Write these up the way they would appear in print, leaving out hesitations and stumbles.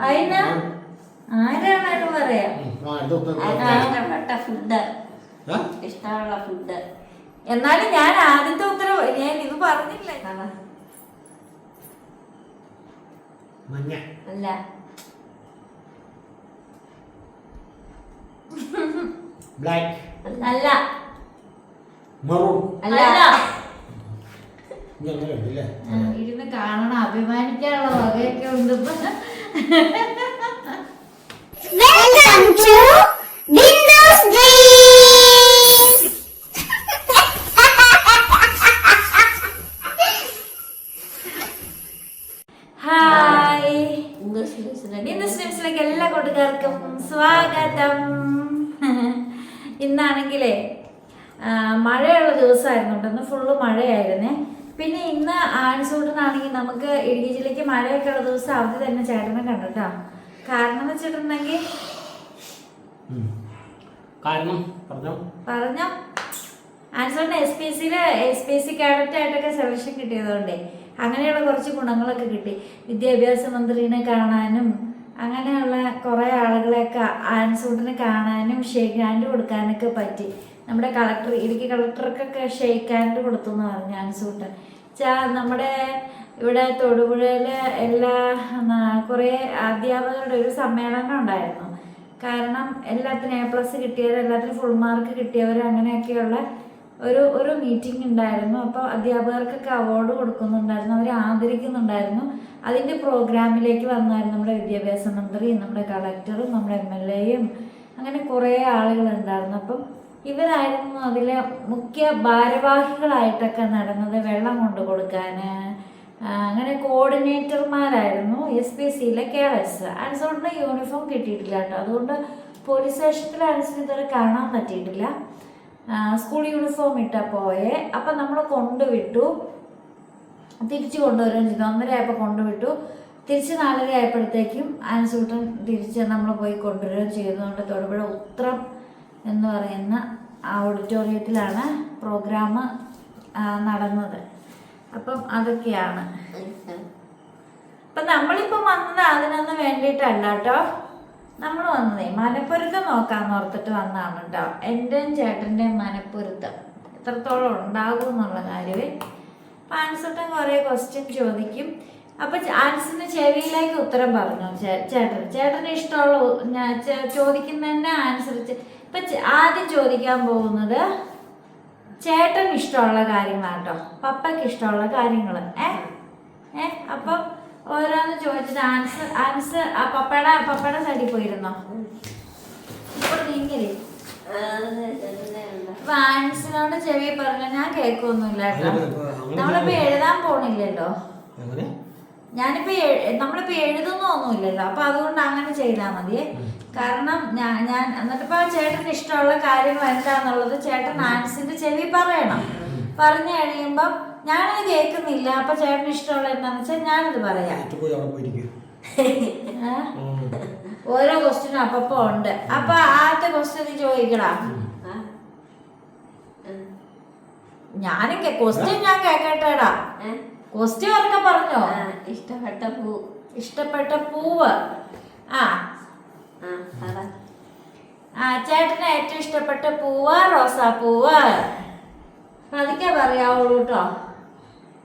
അതിന് ആരാണേലും പറയാം. ഇഷ്ടപ്പെട്ട ഫുഡ്, ഇഷ്ടമുള്ള ഫുഡ്. എന്നാലും ഞാൻ ആദ്യത്തെ ഉത്തരവ് ഞാൻ ഇത് പറഞ്ഞില്ല. അല്ല, ബ്ലാക്ക് അല്ല, മറൂൺ അല്ല. ഇല്ലേ ഇരുന്ന് കാണണം, അഭിമാനിക്കാനുള്ള വകയൊക്കെ ഉണ്ട്. Welcome to Bindu's Dreams. Hi, ഇന്ന് സ്ട്രീംസിലേക്ക് എല്ലാ കൂട്ടുകാർക്കും സ്വാഗതം. ഇന്നാണെങ്കിലേ മഴയുള്ള ദിവസമായിരുന്നു കേട്ടോ, ഇന്ന് ഫുള്ള് മഴയായിരുന്നേ. പിന്നെ ഇന്ന് ആൻസൂട്ടനാണെങ്കിൽ നമുക്ക് ഇടുക്കി ജില്ലയ്ക്ക് മഴയൊക്കെ ഉള്ള ദിവസം അവധി തന്നെ ചേട്ടനെ കണ്ടിട്ടോ. കാരണം എന്ന് വെച്ചിട്ടുണ്ടെങ്കിൽ പറഞ്ഞോ ആൻസൂട്ടിന് SPSC കാഡറ്റ് ആയിട്ടൊക്കെ സെലക്ഷൻ കിട്ടിയതുകൊണ്ടേ അങ്ങനെയുള്ള കുറച്ച് ഗുണങ്ങളൊക്കെ കിട്ടി. വിദ്യാഭ്യാസ മന്ത്രിനെ കാണാനും അങ്ങനെയുള്ള കുറേ ആളുകളെയൊക്കെ ആൻസൂട്ടിനെ കാണാനും ഷേക്ക് ഹാൻഡ് കൊടുക്കാനൊക്കെ പറ്റി. നമ്മുടെ ഇടുക്കി കളക്ടർക്കൊക്കെ ഷേക്ക് ഹാൻഡ് കൊടുത്തു എന്ന് പറഞ്ഞു ആൻസൂട്ടൻ. നമ്മുടെ ഇവിടെ തൊടുപുഴയിൽ എല്ലാ കുറേ അധ്യാപകരുടെ ഒരു സമ്മേളനം ഉണ്ടായിരുന്നു. കാരണം എല്ലാത്തിനും A+ കിട്ടിയവർ, എല്ലാത്തിനും ഫുൾ മാർക്ക് കിട്ടിയവർ, അങ്ങനെയൊക്കെയുള്ള ഒരു മീറ്റിംഗ് ഉണ്ടായിരുന്നു. അപ്പോൾ അധ്യാപകർക്കൊക്കെ അവാർഡ് കൊടുക്കുന്നുണ്ടായിരുന്നു, അവരെ ആദരിക്കുന്നുണ്ടായിരുന്നു. അതിൻ്റെ പ്രോഗ്രാമിലേക്ക് വന്നായിരുന്നു നമ്മുടെ വിദ്യാഭ്യാസ മന്ത്രിയും നമ്മുടെ കളക്ടറും നമ്മുടെ MLAയും അങ്ങനെ കുറേ ആളുകളുണ്ടായിരുന്നു. അപ്പം ഇവരായിരുന്നു അതിലെ മുഖ്യ ഭാരവാഹികളായിട്ടൊക്കെ നടന്നത്. വെള്ളം കൊണ്ടു കൊടുക്കാൻ അങ്ങനെ കോർഡിനേറ്റർമാരായിരുന്നു SPSCയിലെ കേഡറ്റ്സ്. ആൻസൂട്ടിന് യൂണിഫോം കിട്ടിയിട്ടില്ല കേട്ടോ, അതുകൊണ്ട് പോലീസ് സ്റ്റേഷനിൽ ആൻസൂട്ടിന് ഇതുവരെ കാണാൻ പറ്റിയിട്ടില്ല. സ്കൂൾ യൂണിഫോം ഇട്ടാ പോയേ. അപ്പം നമ്മൾ കൊണ്ടുവിട്ടു, തിരിച്ചു കൊണ്ടുവരികയും ചെയ്തു. 1:30 ആയപ്പോൾ കൊണ്ടുവിട്ടു, തിരിച്ച് 4:30 ആയപ്പോഴത്തേക്കും ആൻസൂട്ടൻ തിരിച്ച് നമ്മൾ പോയി കൊണ്ടുവരികയും ചെയ്തുകൊണ്ട് തൊടുപുഴ ഉത്രം എന്ന് പറയുന്ന ഓഡിറ്റോറിയത്തിലാണ് പ്രോഗ്രാം നടന്നത്. അപ്പം അതൊക്കെയാണ്. അപ്പം നമ്മളിപ്പം വന്നത് അതിനൊന്നും വേണ്ടിയിട്ടല്ല കേട്ടോ. നമ്മൾ വന്നതേ മനപ്പൊരുത്തം നോക്കാമെന്ന് ഓർത്തിട്ട് വന്നതാണ് കേട്ടോ. എൻ്റെയും ചേട്ടൻ്റെയും മനപ്പൊരുത്തം എത്രത്തോളം ഉണ്ടാകും എന്നുള്ള കാര്യമേ. അപ്പം ആൻസൂട്ടൻ കുറേ ക്വസ്റ്റ്യൻ ചോദിക്കും. അപ്പം ആൻസറിന് ചെവിയിലേക്ക് ഉത്തരം പറഞ്ഞു ചേട്ടന് ഇഷ്ടമുള്ള ചോദിക്കുന്നതന്നെ ആൻസർ. ഇപ്പം ആദ്യം ചോദിക്കാൻ പോകുന്നത് ചേട്ടന് ഇഷ്ടമുള്ള കാര്യങ്ങളാണ് കേട്ടോ, പപ്പയ്ക്ക് ഇഷ്ടമുള്ള കാര്യങ്ങൾ. അപ്പം ഓരോന്ന് ചോദിച്ചിട്ട് ആൻസർ ആ പപ്പയുടെ സൈഡിൽ പോയിരുന്നോ? ഇപ്പോൾ നീങ്ങില്ലേ? അപ്പൊ ആൻസിനോട് ചെവി പറഞ്ഞ ഞാൻ കേൾക്കൊന്നുമില്ല കേട്ടോ. നമ്മളിപ്പോ എഴുതാൻ പോണില്ലല്ലോ, നമ്മളിപ്പോ എഴുതുന്നൊന്നുമില്ലല്ലോ. അപ്പൊ അതുകൊണ്ട് അങ്ങനെ ചെയ്താൽ മതിയേ. കാരണം ഞാൻ എന്നിട്ടിപ്പോ ചേട്ടന് ഇഷ്ടമുള്ള കാര്യങ്ങൾ എന്താന്നുള്ളത് ചേട്ടൻ ആൻസിന്റെ ചെവി പറയണം. പറഞ്ഞു കഴിയുമ്പം ഞാനത് കേൾക്കുന്നില്ല, അപ്പൊ ചേട്ടന് ഇഷ്ടമുള്ള എന്താന്ന് വെച്ചാൽ ഞാനിത് പറയാം. ഓരോ ക്വസ്റ്റ്യനും അപ്പപ്പോ ഉണ്ട്. അപ്പൊ ആദ്യത്തെ ക്വസ്റ്റ്യൻ ചോദിക്കടാ. ഞാനും ക്വസ്റ്റ്യൻ ഞാൻ കേക്കട്ടേടാ. ക്വസ്റ്റ്യൻ ഒക്കെ പറഞ്ഞോ. ഇഷ്ടപ്പെട്ട പൂവ്. ചേട്ടന് ഏറ്റവും ഇഷ്ടപ്പെട്ട പൂവ് റോസാപ്പൂവ്. അതൊക്കെ പറയാവുള്ളൂ കേട്ടോ.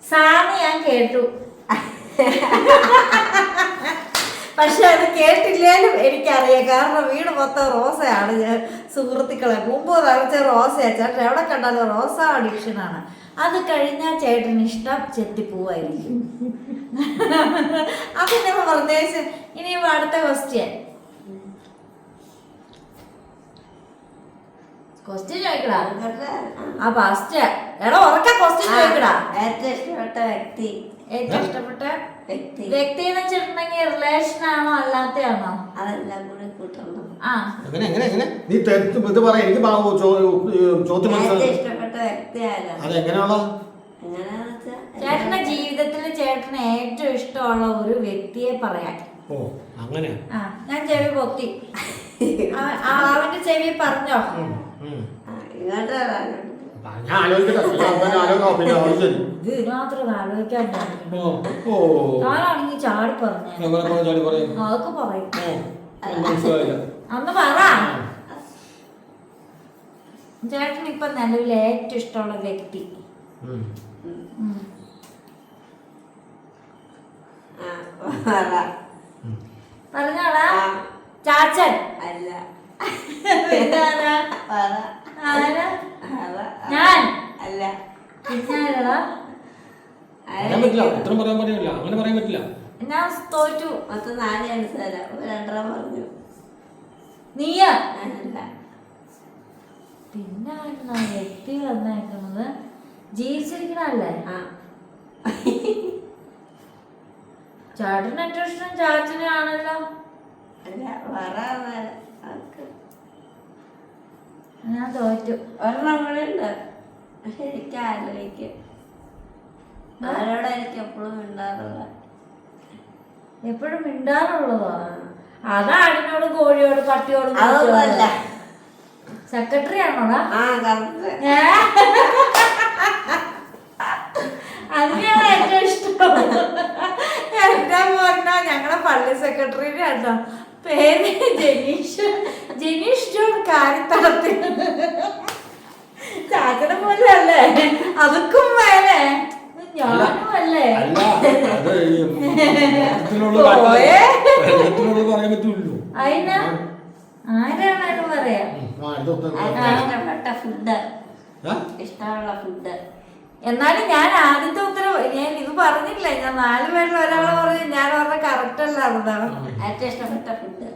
സാന്ന് ഞാൻ കേട്ടു, പക്ഷെ അത് കേട്ടില്ലേലും എനിക്കറിയാം. കാരണം വീട് മൊത്തം റോസയാണ്. സുഹൃത്തുക്കളെ മുമ്പ് നിറച്ച റോസയാ. ചേട്ടൻ എവിടെ കണ്ടാലും റോസ അഡിക്ഷനാണ്. അത് കഴിഞ്ഞാൽ ചേട്ടന് ഇഷ്ടം ചെത്തിപ്പൂവായിരിക്കും. അതിന്റെ പ്രദേശം. ഇനിയും അടുത്ത ക്വസ്റ്റ്യൻ ചോദിക്കടാ. ആ ഫസ്റ്റ് എടാ ഉറക്ക ക്വസ്റ്റ്യൻ ചോദിക്കടാ. ഏറ്റവും ഇഷ്ടപ്പെട്ട വ്യക്തി വ്യക്തി എന്ന് വെച്ചിട്ടുണ്ടെങ്കിൽ റിലേഷൻ ആണോ അല്ലാത്തയാണോ? അതെല്ലാം കൂടി കൂട്ടണം. ഇഷ്ടപ്പെട്ട വ്യക്തി ചേട്ടന്റെ ജീവിതത്തിൽ ചേട്ടന് ഏറ്റവും ഇഷ്ടമുള്ള ഒരു വ്യക്തിയെ പറയാൻ. ഞാൻ ചെവി പൊത്തി. അവന്റെ ചെവി പറഞ്ഞോ. ഞാൻ ആലോചിക്കട്ടെ. പിന്നെ അത് ശരി. ഇത് ഇതിനകത്ത് ആലോചിക്കാൻ ഓ താനാണെങ്കിൽ ചാടി പറഞ്ഞു എങ്ങനെ ചാടി പറയും? അതൊക്കെ പറയും. മനസ്സിലായില്ല. അന്ന് പറ ചേട്ടന് ഇപ്പൊ നിലവിൽ ഏറ്റവും ഇഷ്ടമുള്ള വ്യക്തി. പറഞ്ഞോളാ. ചാച്ചൻ അല്ല. ഞാൻ അല്ല. പിന്നാരടാ? പറയാൻ പറ്റില്ല. ഉത്തരം പറയാൻ പറ്റില്ല. അങ്ങനെ പറയാൻ പറ്റില്ല. ഞാൻ തോറ്റു. മൊത്തം 4 ആൻസറാ. 2 പറഞ്ഞു. നീയാ? അല്ല. പിന്നെ വ്യക്തി വന്നേക്കുന്നത് ജീവിച്ചിരിക്കണല്ലേ? ചേട്ടന് ഏറ്റവും ഇഷ്ടം ചാച്ചനെ ആണല്ലോ. അല്ല, ഞാൻ തോറ്റു. ഒരെണ്ണം കൂടെ ഉണ്ട്. പക്ഷെ എനിക്ക് ആലോചിക്കും. ആരോടായിരിക്കും എപ്പോഴും മിണ്ടാറുള്ള? എപ്പോഴും മിണ്ടാറുള്ളതോ? അതാടിനോട് കോഴിയോട് പട്ടിയോട് അതൊന്നുമല്ല. സെക്രട്ടറി ആണോടാ? അതിനെയാണ് ഏറ്റവും ഇഷ്ടം. എന്താ പറഞ്ഞാ ഞങ്ങളെ പള്ളി സെക്രട്ടറിയുടെ കേട്ടോ പേര് ജനീഷ്. ജനീഷ് ജോൺ കാര്യത്തടത്തി. ചാക്കട പോലെ അല്ലേ? അതൊക്കും മേലെ ഞാനും അല്ലേ? അതിനാ ആരാണേലും പറയാം. ഇഷ്ടപ്പെട്ട ഫുഡ്. ഇഷ്ടമുള്ള ഫുഡ്. എന്നാലും ഞാൻ ആദ്യത്തെ ഉത്തരവ് ഞാൻ ഇത് പറഞ്ഞില്ല. ഞാൻ 4 പേരിൽ ഒരാളെ പറഞ്ഞു. ഞാൻ പറഞ്ഞ കറക്റ്റ് അല്ല. അതാണ് ഏറ്റവും ഇഷ്ടപ്പെട്ട ഫുഡ്.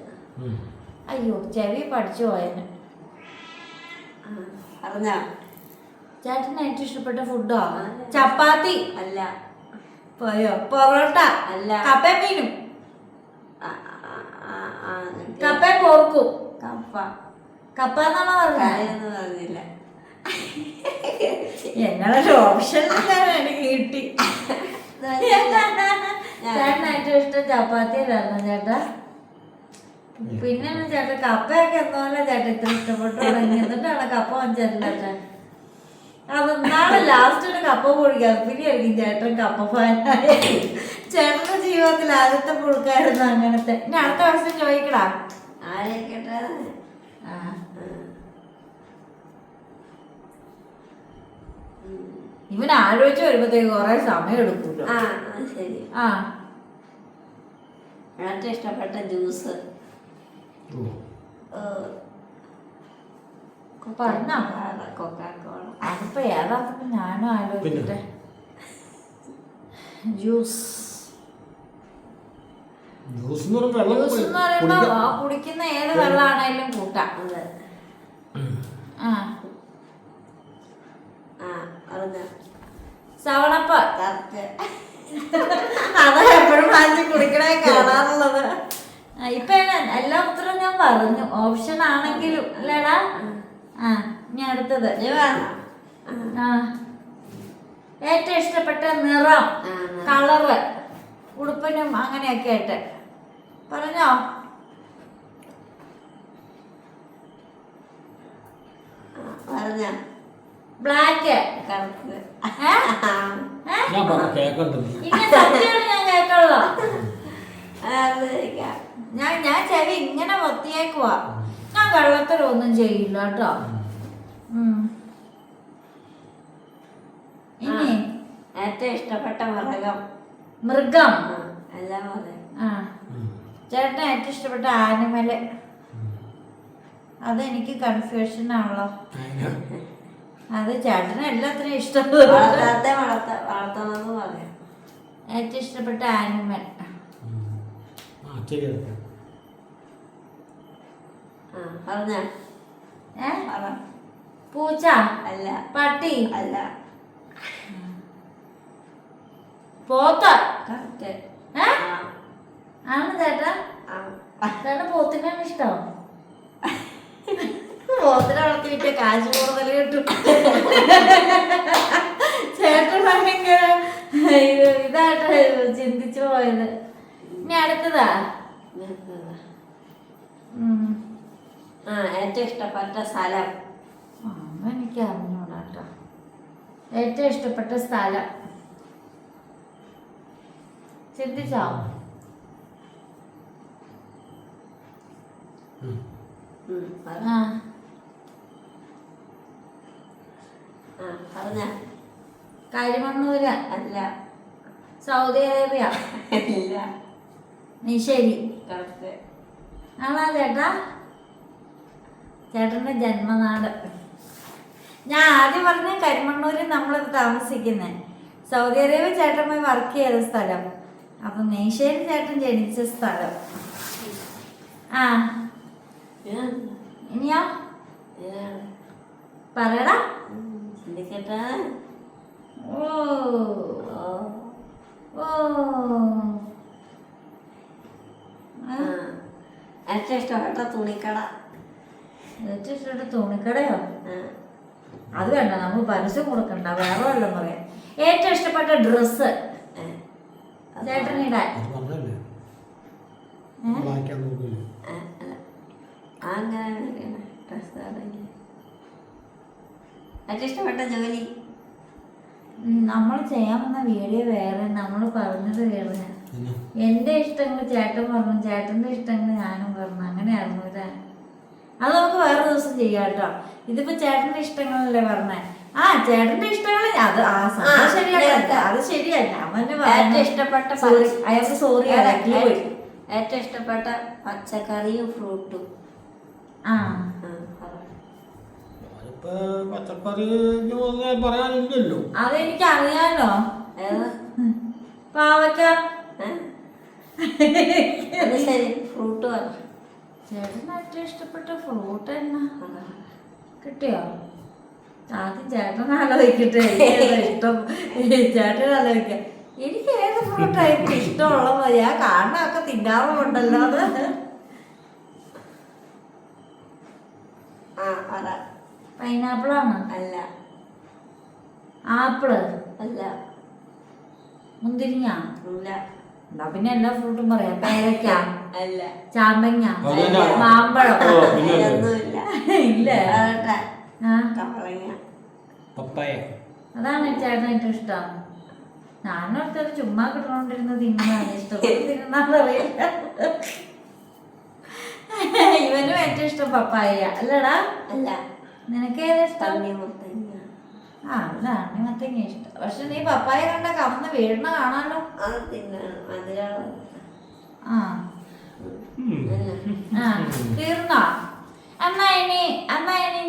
അയ്യോ ചെവി പഠിച്ചു പോയന്. അറിഞ്ഞോ? ചേട്ടന് ഏറ്റവും ഇഷ്ടപ്പെട്ട ഫുഡോ? ചപ്പാത്തി അല്ല. പോയോ? പൊറോട്ട അല്ല. കപ്പയും മീനും. കപ്പയും പോർക്കും. കപ്പ. കപ്പ എന്നാണോ പറഞ്ഞത്? പറഞ്ഞില്ല. എന്നൊരു ഓപ്ഷൻ എനിക്ക് കിട്ടി. ചേട്ടന് ഏറ്റവും ഇഷ്ടം ചപ്പാത്തിയിലായിരുന്നു ചേട്ടാ. പിന്നെ ചേട്ടൻ കപ്പയൊക്കെ എന്തോലെ ചേട്ടൻ ഇത്ര ഇഷ്ടപ്പെട്ടു തുടങ്ങി. എന്നിട്ടാണ് കപ്പ വാങ്ങിച്ചേട്ടൻ. അത് നാളെ ലാസ്റ്റ് ഒരു കപ്പ പൊഴിക്കാതെ പിന്നെയായിരിക്കും ചേട്ടൻ കപ്പ ഫാനായ. ചേട്ടന്റെ ജീവിതത്തിൽ ആദ്യത്തെ പുഴുക്കായിരുന്നു അങ്ങനത്തെ. ഇനി അടുത്ത വർഷം ചോദിക്കടാ. ആലോചിക്കട്ടെ. ഇവൻ ആലോചിച്ച് വരുമ്പോഴത്തേക്ക് കുറെ സമയം എടുക്കൂല്ലോ. ശരി. ഏറ്റവും ഇഷ്ടപ്പെട്ട ജ്യൂസ്. പറഞ്ഞോ? കൊക്കോള. അതിപ്പോ ഏതാ ഞാനും ആലോചിക്കട്ടെ. ജ്യൂസ് എന്ന് പറയുമ്പോ കുടിക്കുന്ന ഏത് വെള്ളമാണേലും കൂട്ടാം. സവണപ്പ. അതാ എപ്പോഴും വാങ്ങി കുടിക്കണേ കാണാറുള്ളത്. ഇപ്പൊ എല്ലാ ഉത്തരവും ഞാൻ പറഞ്ഞു. ഓപ്ഷൻ ആണെങ്കിലും അല്ലേടാ? ഇനി അടുത്തത്. ഏറ്റവും ഇഷ്ടപ്പെട്ട നിറം, കളറ്, ഉടുപ്പിനും അങ്ങനെയൊക്കെ ആയിട്ട് പറഞ്ഞോ? ബ്ലാക്ക്. ഇങ്ങനെ സത്യമാണ് ഞാൻ കേക്കുള്ളൂ. ഞാൻ ചെവി ഇങ്ങനെ പൊത്തിയേക്കുവാ. ഞാൻ കള്ളത്തരൊന്നും ചെയ്യില്ല കേട്ടോ. ഇനി ഏറ്റവും ഇഷ്ടപ്പെട്ട മൃഗം. എല്ലാം ചേട്ടന് ഏറ്റവും ഇഷ്ടപ്പെട്ട ആനിമല്. അതെനിക്ക് കൺഫ്യൂഷൻ ആണല്ലോ. അത് ചേട്ടന് എല്ലാത്തിനും ഇഷ്ടപ്പെട്ടു. വളർത്തണമെന്ന് പറയാം. ഏറ്റവും ഇഷ്ടപ്പെട്ട ആനിമൽ. പൂച്ച അല്ല. പട്ടി അല്ല. പോത്ത്. കറക്റ്റ്. ആണ് ചേട്ടാ? ചേട്ടാ പോത്തിനാണ് ഇഷ്ടം? പോത്തിനെ വളർത്തിയിട്ട് കാശ് കൂടുതൽ കിട്ടും. ചേട്ടൻ ഭയങ്കര ഇതായിട്ട് ചിന്തിച്ചു പോയത്. ഇനി അടുത്തതാ. ഏറ്റവും ഇഷ്ടപ്പെട്ട സ്ഥലം. എനിക്ക് അറിഞ്ഞൂടാ. കേട്ടോ. ഏറ്റവും ഇഷ്ടപ്പെട്ട സ്ഥലം ചിന്തിച്ചോ? ആ പറഞ്ഞ കരിമണ്ണൂര്, അല്ല, സൗദി അറേബ്യ, ഇല്ല, നിശ്ശേരി കറക്റ്റ്. ആണോ ചേട്ടാ? ചേട്ടൻ്റെ ജന്മനാട്. ഞാൻ ആദ്യം പറഞ്ഞ കരിമണ്ണൂര് നമ്മളിത് താമസിക്കുന്നത്. സൗദി അറേബ്യ ചേട്ടൻ പോയി വർക്ക് ചെയ്ത സ്ഥലം. അപ്പം നെയ്ശ്ശേരി ചേട്ടൻ ജനിച്ച സ്ഥലം. ആ ഇനിയോ പറയടാ. ചിന്തിക്കട്ടെ. ഓ ഓ ഏറ്റവും ഇഷ്ടപ്പെട്ട തുണിക്കട. ഏറ്റവും ഇഷ്ടപ്പെട്ട തുണിക്കടയോ? അത് വേണ്ട, നമ്മൾ പരസ്യം കൊടുക്കണ്ട, വേറെ വല്ലതും പറയാം. ഏറ്റവും ഇഷ്ടപ്പെട്ട ഡ്രസ്സ് ചേട്ടനിടാൻ? ഏറ്റവും ഇഷ്ടപ്പെട്ട ജോലി? നമ്മൾ ചെയ്യാൻ വന്ന വീഡിയോ വേറെ, നമ്മൾ പറഞ്ഞത് വേറെ. എൻ്റെ ഇഷ്ടങ്ങൾ ചേട്ടൻ പറഞ്ഞു, ചേട്ടൻ്റെ ഇഷ്ടങ്ങൾ ഞാനും പറഞ്ഞു. അങ്ങനെയായിരുന്നു ഇതാ. അത് നമുക്ക് വേറെ ദിവസം ചെയ്യാം കേട്ടോ. ഇതിപ്പോ ചേട്ടന്റെ ഇഷ്ടങ്ങളല്ലേ പറഞ്ഞേ. ആ ചേട്ടന്റെ ഇഷ്ടങ്ങൾ അത് ശരിയല്ല, അത് ശരിയല്ല. ഏറ്റവും ഇഷ്ടപ്പെട്ട അയാൾക്ക് സോറി. ഏറ്റവും ഇഷ്ടപ്പെട്ട പച്ചക്കറിയും ഫ്രൂട്ടും? പച്ചക്കറി പറയാനില്ലല്ലോ. അതെനിക്ക് അറിയാലോ. പാവക്ക. ശരി, ഫ്രൂട്ട് പറ. ചേട്ടന് ഏറ്റവും ഇഷ്ടപ്പെട്ട ഫ്രൂട്ട് എന്നാ? കിട്ടിയോ? ആദ്യം ചേട്ടൻ ആലോചിക്കട്ടെ. ഇഷ്ടം ചേട്ടൻ ആലോചിക്കാം. എനിക്ക് ഏത് ഫ്രൂട്ടായിരിക്കും ഇഷ്ടമുള്ളത്? ഞാൻ കാണാനൊക്കെ തിന്നാറുമുണ്ടല്ലോ. അത് പൈനാപ്പിളാണ്? അല്ല. ആപ്പിള്? അല്ല. മുന്തിരിങ്ങ? അല്ല. എന്നാ പിന്നെ എല്ലാ ഫ്രൂട്ടും പറയാം. പേരക്ക? അല്ല. ചാമ്പങ്ങ? മാമ്പഴം? ഇല്ല. അതാണ് ചേട്ടൻ ഏറ്റവും ഇഷ്ടം. ഞാനോർത്തത് ചുമ്മാ കിട്ടണോണ്ടിരുന്ന തിന്നാണ് ഇഷ്ടം. തിന്നാന്നറിയില്ല. ഇവനും ഏറ്റവും ഇഷ്ടം പപ്പായ അല്ലടാ? അല്ല. നിനക്ക് ഏതാ ഇഷ്ടം? ആ അതാണ് മത്തങ്ങ ഇഷ്ടം. പക്ഷെ നീ പപ്പായ കണ്ട കവന്ന് വീഴണ കാണാലോ. ആ തീർന്നോ? എന്നാ ഇനി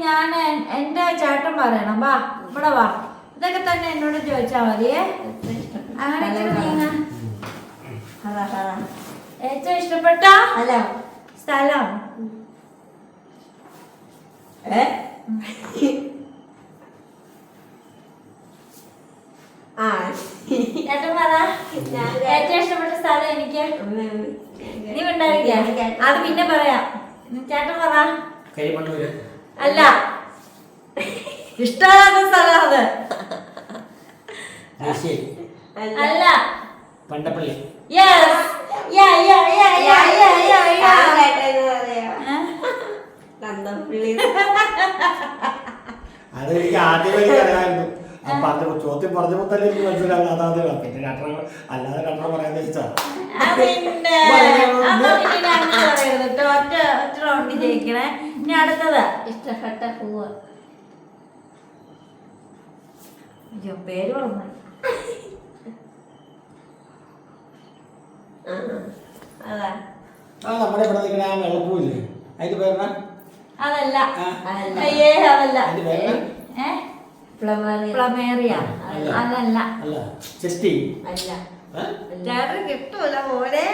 ഞാൻ എന്റെ ചേട്ടൻ പറയണം. വാ ഇവിടെ വാ. ഇതൊക്കെ തന്നെ എന്നോട് ചോദിച്ചാ മതിയേ. അങ്ങനെ ഏറ്റവും ഇഷ്ടപ്പെട്ട സ്ഥലം? ചേട്ടൻ പറ. ഏറ്റവും ഇഷ്ടപ്പെട്ട സ്ഥലം എനിക്ക്. നീ ഉണ്ടായിരിക്ക, അത് പിന്നെ പറയാം. ചേട്ടൻ പറ. അല്ല, ഇഷ്ടമാകുന്ന സ്ഥലം അത്. അല്ല. പണ്ടപ്പള്ളി. അത് എനിക്ക് ആദ്യമേ അറിയാമായിരുന്നു. അപ്പൊ അത് ചോദ്യം പറഞ്ഞപ്പോ തന്നെ എനിക്ക് മനസ്സിലാവും. അതാത് പിന്നെ അല്ലാതെ രണ്ടെണ്ണം പറയാൻ വെച്ചാണ്. ഒറ്റ റൗണ്ട് ജയിക്കണേ. ഇനി അടുത്തത് ഇഷ്ടപ്പെട്ട പൂവ്? പേര് പറഞ്ഞു. നമ്മുടെ ഇവിടെ നിൽക്കണ ആ വെള്ളപ്പൂല്ലേ, അതിന്റെ പേരണ? അതല്ല. അയ്യേ അതല്ല. പ്ലമേറിയ? അതല്ല. ചേട്ടൻ കിട്ടൂല പോലെ.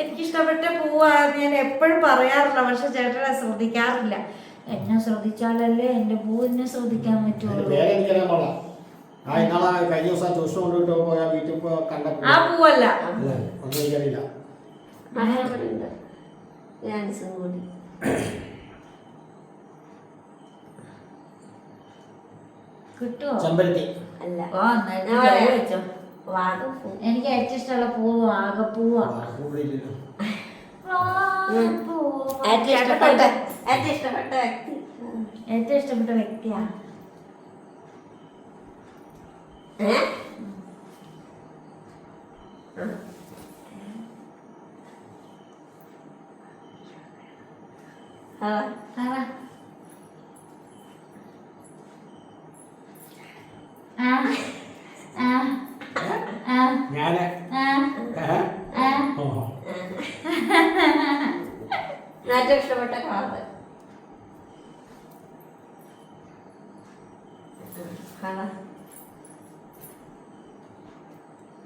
എനിക്കിഷ്ടപ്പെട്ട പൂവാണ്. ഞാൻ എപ്പോഴും പറയാറില്ല, പക്ഷെ ചേട്ടനെ ശ്രദ്ധിക്കാറില്ല. എന്നെ ശ്രദ്ധിച്ചാലല്ലേ എന്റെ പൂ എന്നെ ശ്രദ്ധിക്കാൻ പറ്റുള്ളൂ. ആ പൂവല്ല. കിട്ടുവോ? ചെമ്പരത്തി? വെച്ചോ. എനിക്ക് ഏറ്റവും ഇഷ്ടമുള്ള പൂവ് വാഗപ്പൂവാ. ഏറ്റവും ഇഷ്ടപ്പെട്ട വ്യക്തി? ഏറ്റവും ഇഷ്ടപ്പെട്ട വ്യക്തിയാ ഞാന് ഏറ്റവും ഇഷ്ടപ്പെട്ട കളറ്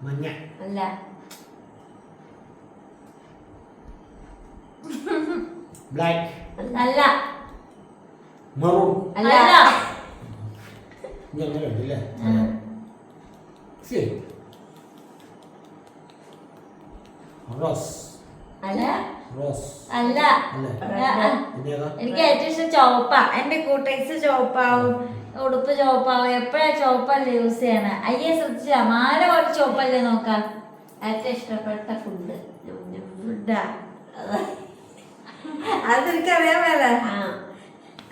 മഞ്ഞ അല്ല ബ്ലാക്ക് അല്ല മെറൂൺ അല്ല ഇനി അങ്ങനെ ഉണ്ടല്ലേ ശരി റോസ് അല്ല റോസ് അല്ല അല്ലേ പിന്നെ ഏതാ എനിക്ക് ഏറ്റവും ഇഷ്ടം ചുവപ്പാ. എന്റെ കൂട്ടേഴ്സ് ചുവപ്പാവും, ഉടുപ്പ് ചുവപ്പാവും. എപ്പോഴാ ചുവപ്പല്ലേ യൂസ് ചെയ്യണേ? അയ്യെ ശ്രദ്ധിച്ചാ മാല പോലെ ചുവപ്പല്ലേ നോക്കാം. ഏറ്റവും ഇഷ്ടപ്പെട്ട ഫുഡ് ഫുഡാ അതെനിക്കറിയാൻ മേല.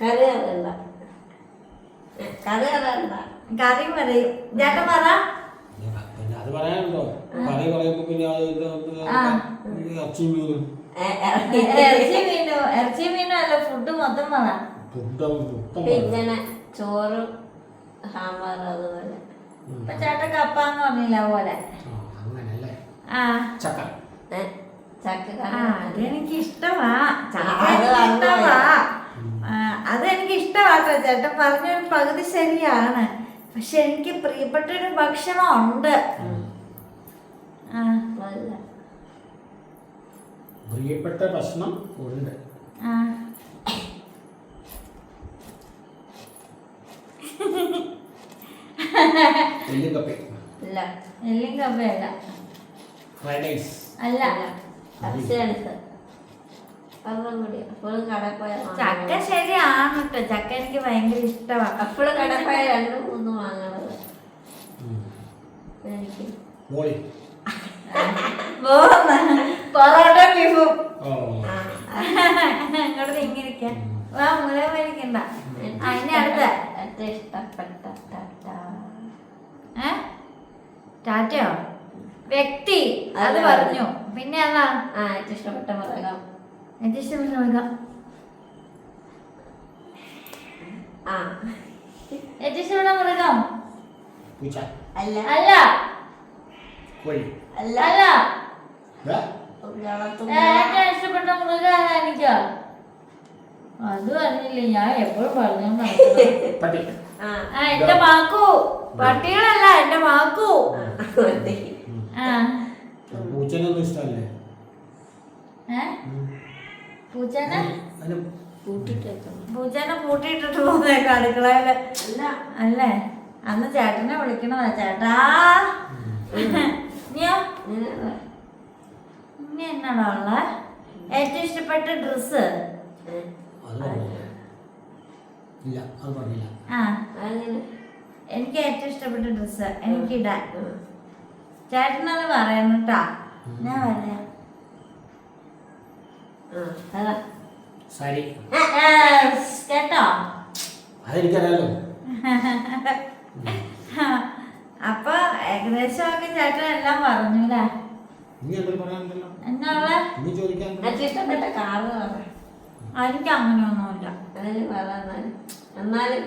കറി അറിയണ്ട കറി അറിയണ്ട കറി പറയും. ചേട്ടൻ പറ. പിന്നെ അത് പറയാനുണ്ടോ? കറി പറയുമ്പോ പിന്നെ അത് ഇറച്ചി മീനും ഇറച്ചി മീനും അല്ല, ഫുഡ് മൊത്തം പറ. പിന്നെ ചോറും സാമ്പാർ അതുപോലെ. ഇപ്പൊ ചേട്ടൻ കപ്പാന്ന് പറഞ്ഞില്ല പോലെ. അങ്ങനല്ലേ ആ ചക്ക ചക്ക അതെനിക്ക് ഇഷ്ടമാ. ഇഷ്ടമാ. അതെനിക്ക് ഇഷ്ടമാട്ടോ. ചേട്ടൻ പറഞ്ഞൊരു പകുതി ശരിയാണ്. പക്ഷെ എനിക്ക് പ്രിയപ്പെട്ട ഒരു ഭക്ഷണം ഉണ്ട്. പ്രിയപ്പെട്ട ഭക്ഷണം ഉണ്ട്. എല്ലും കപ്പ ഇല്ല എല്ലും കപ്പയല്ല. ഫ്രൈഡ് റൈസ് അല്ല. ചക്ക ശരിയാണ് കേട്ടോ. ചക്ക എനിക്ക് ഭയങ്കര ഇഷ്ടമാണ്. അപ്പോഴും കടപ്പായ 2-3 വാങ്ങണത് എനിക്ക് മോളി പൊറോട്ട ബീഫും ഓ അങ്ങോട്ട് ഇങ്ങിരിക്കാൻ വാ മുല മേടിക്കണ്ട. അതിന്റെ അടുത്ത ഏറ്റവും ഇഷ്ടപ്പെട്ട ടാറ്റയോ വ്യക്തി അത് പറഞ്ഞു. പിന്നെ അതാ ഏറ്റവും ഇഷ്ടപ്പെട്ട മൃഗം ഏറ്റവും ഇഷ്ടപ്പെട്ട മൃഗം. ഏറ്റവും ഇഷ്ടപ്പെട്ട മൃഗം പൂച്ച അല്ല അല്ല കോഴി അല്ല അല്ല. വളർത്തു ഏറ്റവും ഇഷ്ടപ്പെട്ട മൃഗം എനിക്ക് അത് പറഞ്ഞില്ലേ. ഞാൻ എപ്പോഴും പറഞ്ഞു പട്ടി എന്റെ മാക്കു. പട്ടികളല്ല എന്റെ മാക്കു. പൂച്ചനൊന്നും ഇഷ്ടമല്ലേ? പൂച്ചനെ കൂട്ടിട്ടേക്കുന്നു പൂച്ചനെ പൂട്ടിയിട്ടിട്ട് പോകുന്നേക്ക അടുക്കളയില്. അല്ല അല്ലേ? അന്ന് ചേട്ടനെ വിളിക്കണതാ. ചേട്ടാ നീയോ ഇനി എന്നാണോ ഉള്ള ഏറ്റവും ഇഷ്ടപ്പെട്ട ഡ്രസ്സ്? ഇല്ല അത് പറഞ്ഞില്ല. എനിക്ക് ഏറ്റവും ഇഷ്ടപ്പെട്ട ഡ്രസ്സ് എനിക്കിടാൻ. ചേട്ടനത് പറയണം കേട്ടാ. ഞാൻ പറയാം. സാരി കേട്ടോ? അതെനിക്കറിയാലോ. അപ്പൊ ഏകദേശമൊക്കെ ചേട്ടൻ എല്ലാം പറഞ്ഞൂല്ലേ? ഇനി എന്തെങ്കിലും പറയാനുണ്ടല്ലോ? എന്നുള്ള ഇനി ചോദിക്കാൻ ഏറ്റവും ഇഷ്ടപ്പെട്ട കാറ് പറ എനിക്ക് അങ്ങനെയൊന്നുമില്ല. അതിന് പറ എന്നാലും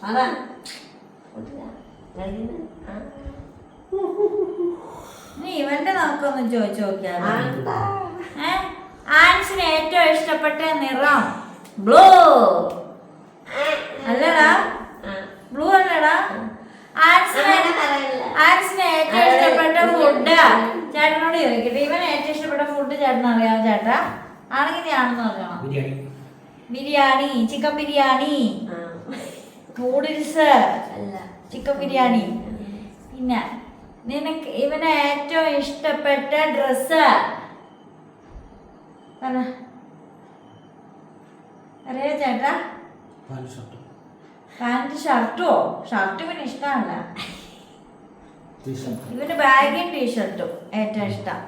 അതാ നീ ഇവന്റെ നമുക്കൊന്ന് ചോദിച്ചു നോക്കിയാലോ? ആൻസിന് ഏറ്റവും ഇഷ്ടപ്പെട്ട നിറം ബ്ലൂ അല്ലടാ? ബ്ലൂ അല്ലടാ? ആൻസിന് ഏറ്റവും ഇഷ്ടപ്പെട്ട ഫുഡ് ചേട്ടനോട് ചോദിക്കട്ടെ. ഇവന് ഏറ്റവും ഇഷ്ടപ്പെട്ട ഫുഡ് ചേട്ടൻ അറിയാമോ? ചേട്ടാ ആണെങ്കിൽ നീ ആണെന്ന് പറഞ്ഞോളാം. Biryani, chicken biryani, noodles, chicken biryani. പിന്നെ നിനക്ക് ഇവന് ഏറ്റവും ഇഷ്ടപ്പെട്ട ഡ്രസ്സ് അറിയോ ചേട്ടാ? പാന്റ് ഷർട്ടോ? ഷർട്ട് ഇവന് ഇഷ്ടമല്ല. ഇവന് ബാഗും ടീഷർട്ടും ഏറ്റവും ഇഷ്ടം.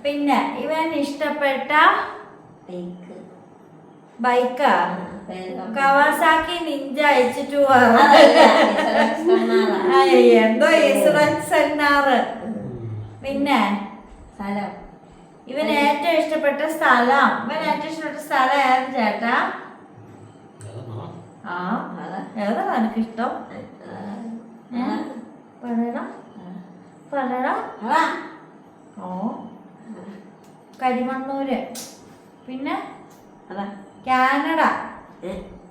പിന്നെ ഇവന് ഇഷ്ടപ്പെട്ട ബൈക്കാ കവാസാക്കി നിഞ്ച അയച്ചിട്ട് എന്തോ ഇൻഷുറൻസ് എന്നാറ്. പിന്നെ സ്ഥലം ഇവൻ ഏറ്റവും ഇഷ്ടപ്പെട്ട സ്ഥലം ഏത് ചേട്ടാ? ആ ഏതാ എനിക്ക് ഇഷ്ടം? പറയടാ. ഓ കരിമണ്ണൂര്. പിന്നെ കാനഡ,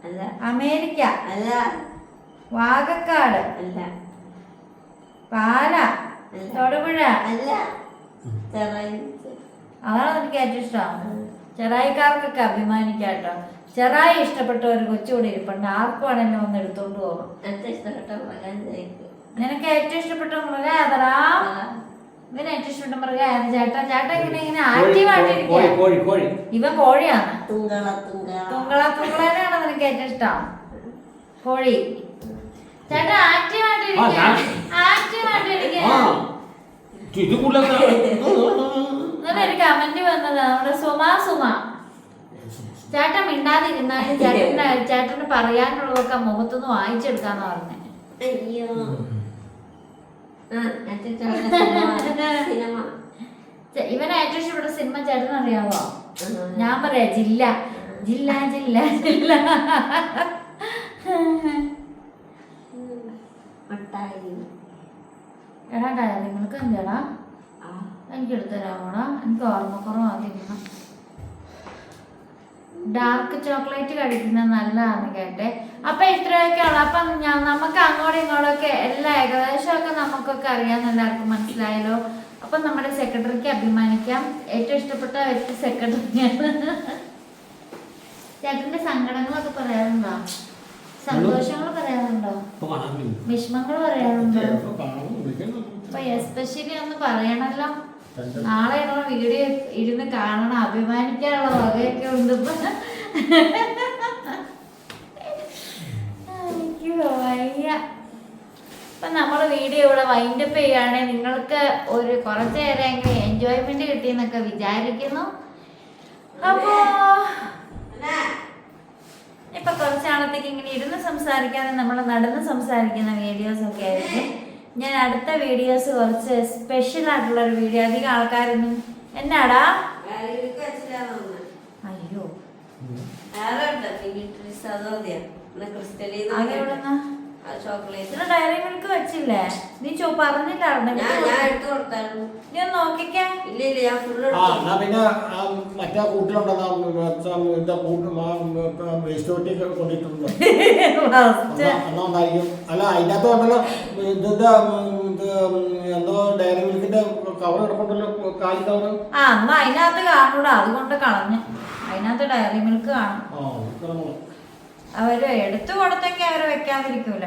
അല്ല അമേരിക്ക, അല്ല വാഗക്കാട്, അല്ല പാല, തൊടുപുഴ. അല്ല അതാണ് എനിക്ക് ഏറ്റവും ഇഷ്ടം. ചെറായിക്കാർക്കൊക്കെ അഭിമാനിക്കാട്ടോ. ചെറായി ഇഷ്ടപ്പെട്ട ഒരു കൊച്ചുകൂടി ഇരിപ്പുണ്ട്. ആർക്കും ആണെങ്കിലും ഒന്ന് എടുത്തോണ്ട് പോകും. നിനക്ക് ഏറ്റവും ഇഷ്ടപ്പെട്ട മൃഗം ഏതടാ? ഇവന് ഏറ്റവും ഇഷ്ടപ്പെട്ട മൃഗം ഏത് ചേട്ടാ? ചേട്ടാ ഇങ്ങനെ ആക്റ്റീവായിട്ടിരിക്കുക. ഇവൻ കോഴിയാണ്. തുങ്കളേനാണ് നിനക്ക് ഏറ്റവും ഇഷ്ടം? കോഴി. ചേട്ടാ ആക്റ്റീവായിട്ടിരിക്കുക. ഇങ്ങനെ ഒരു കമന്റ് വന്നത് നമ്മുടെ സുമ. ചേട്ടൻ മിണ്ടാതിരുന്നാലും ചേട്ടന് പറയാനുള്ളതൊക്കെ മുഖത്തുനിന്ന് വായിച്ചെടുക്കാന്ന് പറഞ്ഞേ. അയ്യോ ഇവനെ ഏറ്റവും ഇഷ്ടപ്പെട്ട സിനിമ ചേട്ടൻ അറിയാവോ? ഞാൻ പറയാ ജില്ല. എടാ നിങ്ങൾക്ക് എന്താടാ എനിക്ക് എടുത്തു തരാമോടാ? എനിക്ക് ഓർമ്മക്കുറവാക്കിക്കണം. ഡാർക്ക് ചോക്ലേറ്റ് കഴിക്കുന്നത് നല്ലതാണെന്ന് കേട്ടെ. അപ്പൊ ഇത്രയൊക്കെയാണ്. അപ്പം നമുക്ക് അങ്ങോട്ടും ഇങ്ങോട്ടൊക്കെ എല്ലാം ഏകദേശമൊക്കെ നമുക്കൊക്കെ അറിയാൻ എല്ലാവർക്കും മനസ്സിലായല്ലോ. അപ്പൊ നമ്മുടെ സെക്രട്ടറിക്ക് അഭിമാനിക്കാം. ഏറ്റവും ഇഷ്ടപ്പെട്ട വ്യക്തി സെക്രട്ടറിയാണ്. ചേട്ടന്റെ സങ്കടങ്ങളൊക്കെ പറയാറുണ്ടോ? സന്തോഷങ്ങൾ പറയാറുണ്ടോ? വിഷമങ്ങൾ പറയാറുണ്ടോ? അപ്പൊ എസ്പെഷ്യലി ഒന്ന് പറയണല്ലോ. നാളെ വീഡിയോ ഇരുന്ന് കാണണം. അഭിമാനിക്കാനുള്ള വകയൊക്കെ ഉണ്ട്. വയ്യ. ഇപ്പൊ നമ്മള് വീഡിയോ ഇവിടെ വൈൻഡപ്പ് ചെയ്യുകയാണെങ്കിൽ നിങ്ങൾക്ക് ഒരു കുറച്ചു നേരമെങ്കിലും എൻജോയ്മെന്റ് കിട്ടിയെന്നൊക്കെ വിചാരിക്കുന്നു. അപ്പോ ഇപ്പൊ കുറച്ചാളത്തേക്ക് ഇങ്ങനെ ഇരുന്ന് സംസാരിക്കാതെ നമ്മൾ നടന്ന് സംസാരിക്കുന്ന വീഡിയോസ് ഒക്കെ ആയിരിക്കും. ഞാൻ അടുത്ത വീഡിയോസ് കുറച്ച് സ്പെഷ്യൽ ആയിട്ടുള്ള ഒരു വീഡിയോ. അധികം ആൾക്കാരൊന്നും എന്നാടാ അയ്യോ ഡയറി മിൽക്ക് വെച്ചില്ലേ? നീ പറഞ്ഞില്ലായിരുന്നു. ഞാൻ നോക്കിക്കാൻ പിന്നെ മറ്റേ കൂട്ടിലുണ്ടോ വേസ്റ്റ് കൊണ്ടിട്ടുണ്ട് എന്നാണ്ടായിരിക്കും. അല്ല അതിനകത്ത് ഉണ്ടല്ലോ എന്തോ ഡയറി മിൽക്കിന്റെ കവർ കിടപ്പുണ്ടല്ലോ, കാലി കവർ. എന്നാ അതിനകത്ത് കാണൂടാ, അതുകൊണ്ട് കളഞ്ഞു. അതിനകത്ത് ഡയറി മിൽക്ക് കാണും. അവര് എടുത്തു കൊടുത്തെങ്കിൽ അവര് വെക്കാതിരിക്കൂല.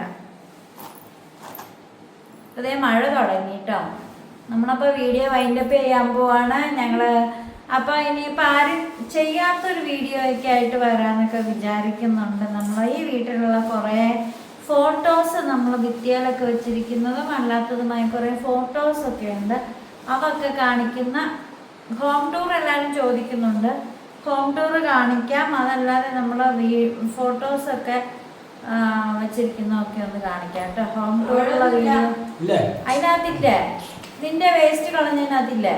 അതേ മഴ തുടങ്ങിട്ടോ. നമ്മളപ്പോ വീഡിയോ വൈൻഡപ്പ് ചെയ്യാൻ പോവാണ് ഞങ്ങള്. അപ്പൊ ഇനിയിപ്പോ ആരും ചെയ്യാത്തൊരു വീഡിയോ ഒക്കെ ആയിട്ട് വരാന്നൊക്കെ വിചാരിക്കുന്നുണ്ട്. നമ്മൾ ഈ വീട്ടിലുള്ള കുറെ ഫോട്ടോസ് നമ്മൾ ഭിത്തിയിലൊക്കെ വെച്ചിരിക്കുന്നതും അല്ലാത്തതുമായ കുറെ ഫോട്ടോസ് ഒക്കെ ഉണ്ട്. അതൊക്കെ കാണിക്കുന്ന ഹോം ടൂർ എല്ലാവരും ചോദിക്കുന്നുണ്ട്. ഹോം ടൂർ കാണിക്കാം. അതല്ലാതെ നമ്മൾ ഫോട്ടോസൊക്കെ വെച്ചിരിക്കുന്നതൊക്കെ ഒന്ന് കാണിക്കാം കേട്ടോ. ഹോം ടൂറുള്ള വീഡിയോ അതിനകത്തില്ലേ? നിന്റെ വേസ്റ്റ് കളഞ്ഞതിനകത്തില്ലേ?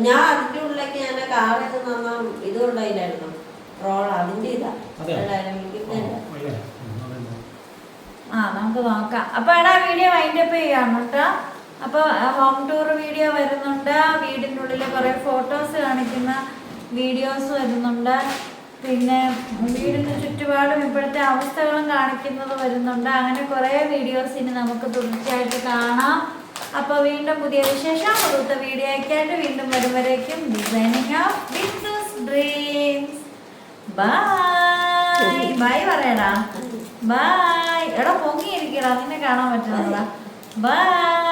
ഞാൻ അതിന്റെ ഉള്ളിലേക്ക് ഞാൻ കാറൊക്കെ ഇതുകൊണ്ടായിരുന്നു റോൾ. അതിന്റെ ഇതാ നമുക്ക് നോക്കാം. അപ്പൊ എടാ വീഡിയോ വൈൻഡപ്പ് ചെയ്യാണ് കേട്ടോ. അപ്പൊ ഹോം ടൂർ വീഡിയോ വരുന്നുണ്ട്. വീടിൻ്റെ ഉള്ളിലെ കുറെ ഫോട്ടോസ് കാണിക്കുന്ന വീഡിയോസ് വരുന്നുണ്ട്. പിന്നെ വീടിന് ചുറ്റുപാടും ഇപ്പോഴത്തെ അവസ്ഥകളും കാണിക്കുന്നത് വരുന്നുണ്ട്. അങ്ങനെ കുറേ വീഡിയോസ് ഇനി നമുക്ക് തുടർച്ചയായിട്ട് കാണാം. അപ്പോൾ വീണ്ടും പുതിയ വിശേഷം അടുത്ത വീഡിയോ ഒക്കെ ആയിട്ട് വീണ്ടും വരുമ്പോഴേക്കും designing of business dreams. Bye bye പറയടാ. ബൈ. എടാ പൊങ്ങിയിരിക്കടാ, നിന്നെ കാണാൻ പറ്റുന്നതാ. ബൈ.